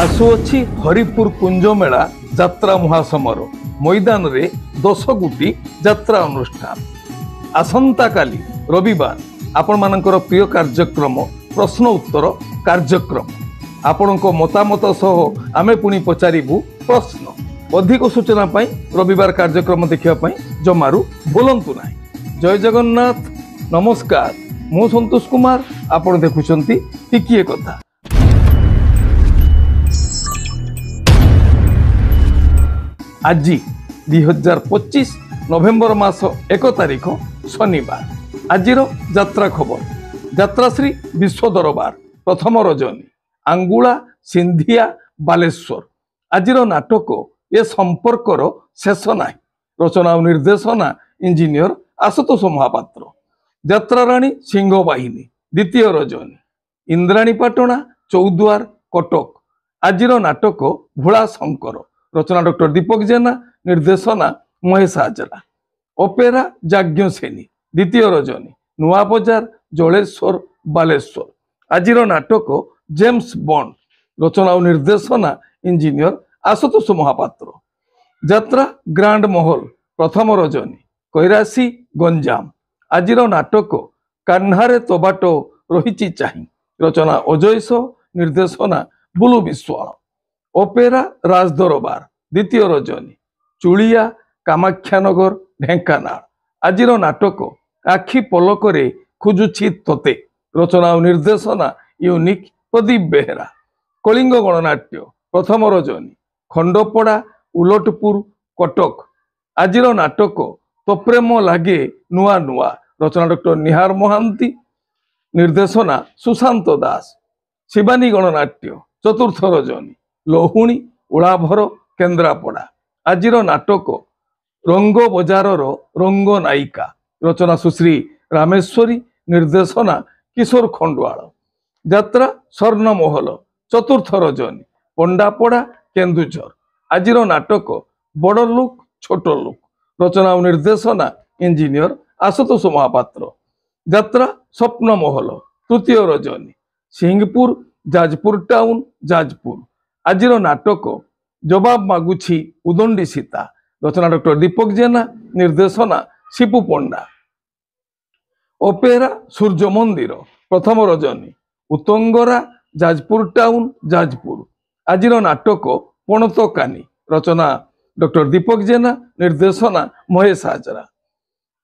आसुअछि हरिपुर कुंज मेला यात्रा महासमर मैदान रे 10 गुटी यात्रा अनुष्ठान। आसंता काली रविवार आपण मानकर प्रिय कार्यक्रम प्रश्न उत्तर कार्यक्रम आपण मतामत सह आमे पुणी पचारिबु प्रश्न। अधिक सूचना पाई रविवार कार्यक्रम देखिया पाई जमारू बोलंतु नाही। जय जगन्नाथ, नमस्कार। मु संतोष कुमार, आपण देखुछंती टिकिए कथा। आज 2025 नवेम्बर मास 1 तारिख शनिवार। आजिर यात्रा खबर। यात्राश्री विश्व दरबार प्रथम रजनी आंगुला सिंधिया बालेश्वर। आजिर नाटक ए संपर्कर शेष नाई। रचना और निर्देशना इंजीनियर आशुतोष महापात्र। यात्रा राणी सिंह बाहिनी द्वितीय रजनी इंद्राणी पाटणा चौद्वार कटक। आजिर नाटक भोला शंकर। रचना डॉक्टर दीपक जेना, निर्देशना महेश हाजरा। ओपेरा जाज्ञसेनी द्वितीय रजनी नुआ बजार जलेश्वर बालेश्वर। आजिर नाटक जेम्स बॉन्ड। रचना और निर्देशना इंजीनियर आशुतोष महापात्र। यात्रा ग्रांड महल प्रथम रजनी कैरासी गंजाम। आजिर नाटक कान्हारे तोबाटो रही चाही। रचना अजयस, निर्देशना बुलु विश्वाल। ओपेरा राजदरबार द्वितीय रजनी चुलिया कामाख्यानगर ढेंकानाल। आजिर नाटक आखि पलकरे खोजुछि तोते। रचना और निर्देशना यूनिक प्रदीप बेहेरा। कलिंग गणनाट्य प्रथम रजनी खंडपड़ा उलटपुर कटक। आजिर नाटक तो प्रेम लागे नुआ नुआ। रचना डॉक्टर निहार महांती, निर्देशना सुशांत दास। शिवानी गणनाट्य चतुर्थ रजनी लोहुणी उलाभर केन्द्रापड़ा। आजिर नाटक रंग बजारर रंग नायिका। रचना सुश्री रामेश्वरी, निर्देशना किशोर खंडवाल। यात्रा स्वर्णमहल चतुर्थ रजनी पंडापड़ा केन्दुझर। आजिर नाटक बड़ लुक छोट लुक। रचना और निर्देशना इंजीनियर आशुतोष महापात्र। यात्रा स्वप्नमहल तृतीय रजनी सिंहपुर जाजपुर टाउन जाजपुर। आजिर नाटक जवाब मागुछि उदंडी सीता। रचना डॉक्टर दीपक जेना, निर्देशना शिपू पंडा। ओपेरा सूर्य मंदिर प्रथम रजनी उतंगरा जाजपुर टाउन जाजपुर। आजिर नाटक पणतकानी। रचना डॉक्टर दीपक जेना, निर्देशना महेश हाजरा।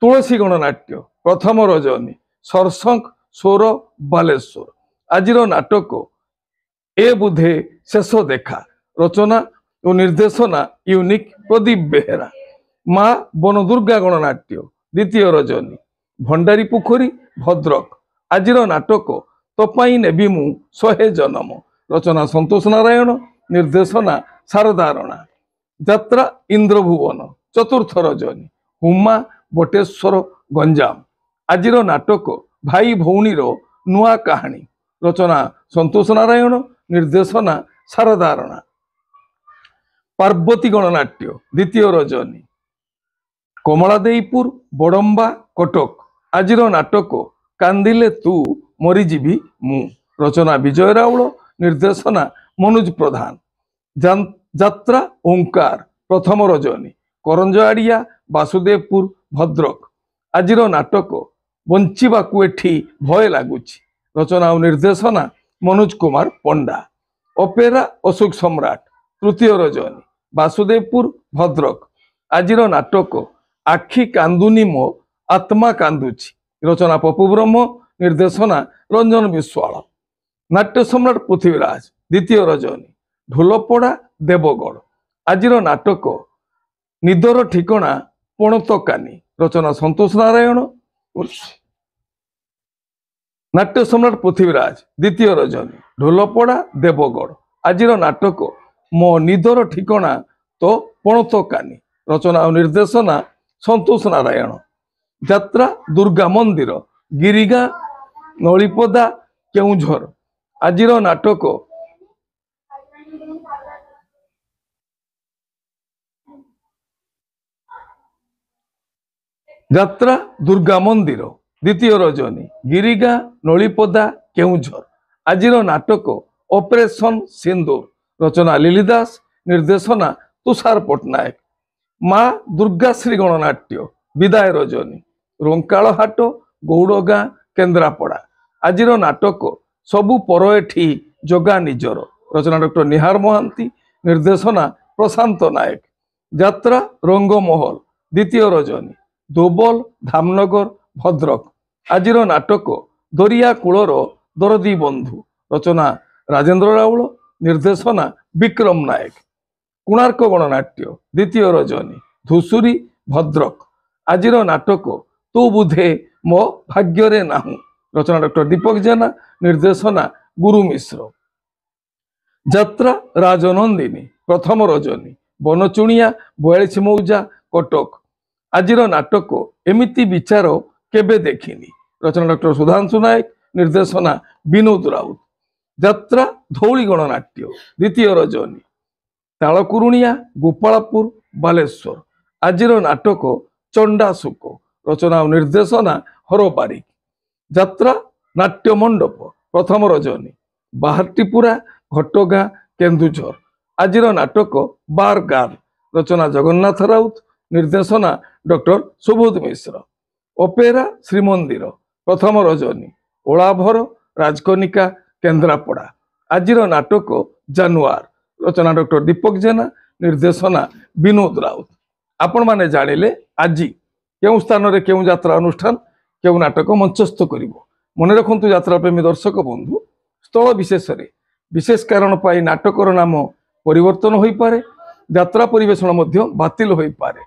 तुलसी गणनाट्य प्रथम रजनी सरसंक सोर बालेश्वर। आजिर नाटक ए बुधे शेष देखा। रचना और निर्देशना यूनिक प्रदीप बेहेरा। माँ बनदुर्गा गणनाट्य द्वितीय रजनी भंडारी पुखरी भद्रक। आजिर नाटक तोपाई नेबी मु 100 जन्म। रचना संतोष नारायण, निर्देशना शारदा राणा। यात्रा इंद्रभुवन चतुर्थ रजनी हुमा बटेश्वर गंजाम। आजिर नाटक भाई भौणीर नुआ कहानी। रचना संतोष नारायण, निर्देशना शारदा राणा। पार्वती गणनाट्य द्वितीय रजनी कमलादेईपुर बड़म्बा कटक। आजिर नाटक कांदिले तू मरीजीवी मु। रचना विजय राउल, निर्देशना मनोज प्रधान। यात्रा ओंकार प्रथम रजनी करंजआड़िया वासुदेवपुर भद्रक। आजिर नाटक बंचिबाकू एठी भय लागुछि। रचना और निर्देशना मनोज कुमार पंडा। ओपेरा अशोक सम्राट तृतीय रजनी वासुदेवपुर भद्रक। आजिर नाटक आखि कांदुनी मो आत्मा कांदुछि। रचना पपु ब्रह्म, निर्देशना रंजन विश्वाल। नाट्य सम्राट पृथ्वीराज द्वितीय रजनी ढोलपड़ा देवगढ़। आजिर नाटक निदर ठिकणा पणतकानी। रचना संतोष नारायण। नाट्य सम्राट पृथ्वीराज द्वितीय रजनी ढोलपड़ा देवगढ़। आजिर नाटक मो निदर ठिकणा तो पणतकानी। रचना और निर्देशना संतोष नारायण। यात्रा दुर्गा मंदिर गिरिगा नलिपदा केउझर। आजिर नाटक यात्रा दुर्गा मंदिर द्वितीय रजनी गिरिगा नलिपदा केउझर। आजिर नाटक ऑपरेशन सिंदूर। रचना लिली दास, निर्देशना तुषार पट्टनायक। माँ दुर्गाश्री गणनाट्य विदाय रजनी, रंकाळ हाट, गौड़गाँ, केन्द्रापड़ा। आजिर नाटक सबु पर एठी जगा निजर, रचना डॉक्टर निहार महांती, निर्देशना प्रशांत नायक। यात्रा रंगमहल द्वितीय रजनी, दोबल, धामनगर, भद्रक। आजिर नाटक दरिया कूलर दरदी बंधु, रचना राजेंद्र राउल, निर्देशना विक्रम नायक। कोणार्क गणनाट्य द्वितीय रजनी, धूसुरी, भद्रक। आजिर नाटक तू बुधे मो भाग्य नाहू, रचना डॉक्टर दीपक जेना, निर्देशना गुरु मिश्र। यात्रा राजनंदिनी प्रथम रजनी, बनचुणिया, 42 मौजा, कटक। आजिर नाटक एमिति विचार केबे देखिनी, रचना डॉक्टर सुधांशु नायक, निर्देशना विनोद राउत। यात्रा धौली गणनाट्य द्वितीय रजनी, तालकुरुणिया, गोपालपुर, बालेश्वर। आजिर नाटक चंडाशुक, रचना और निर्देशना हर बारिक। यात्रा नाट्य मंडप प्रथम रजनी, बाहाटीपुरा, घटगाँ, केन्दुझर। आजिर नाटक बार गार्ल, रचना जगन्नाथ राउत, निर्देशना डॉक्टर सुबोध मिश्र। ओपेरा श्रीमंदिर प्रथम रजनी, ओलाभर, राजकनिका, केन्द्रापड़ा। आजिर नाटक जानुआर, रचना डॉक्टर दीपक जेना, निर्देशना विनोद राउत। आपण माने जानिले आजी केउं स्थान रे केउं यात्रा अनुष्ठान केउं नाटक मंचस्थ करिवो। मने रखंतु यात्रा प्रेमी दर्शक बंधु, स्थल विशेष रे विशेष कारण पाई नाटकर नाम परिवर्तन होई पारे, यात्रा परिवेषण मध्य बातिल होई पारे।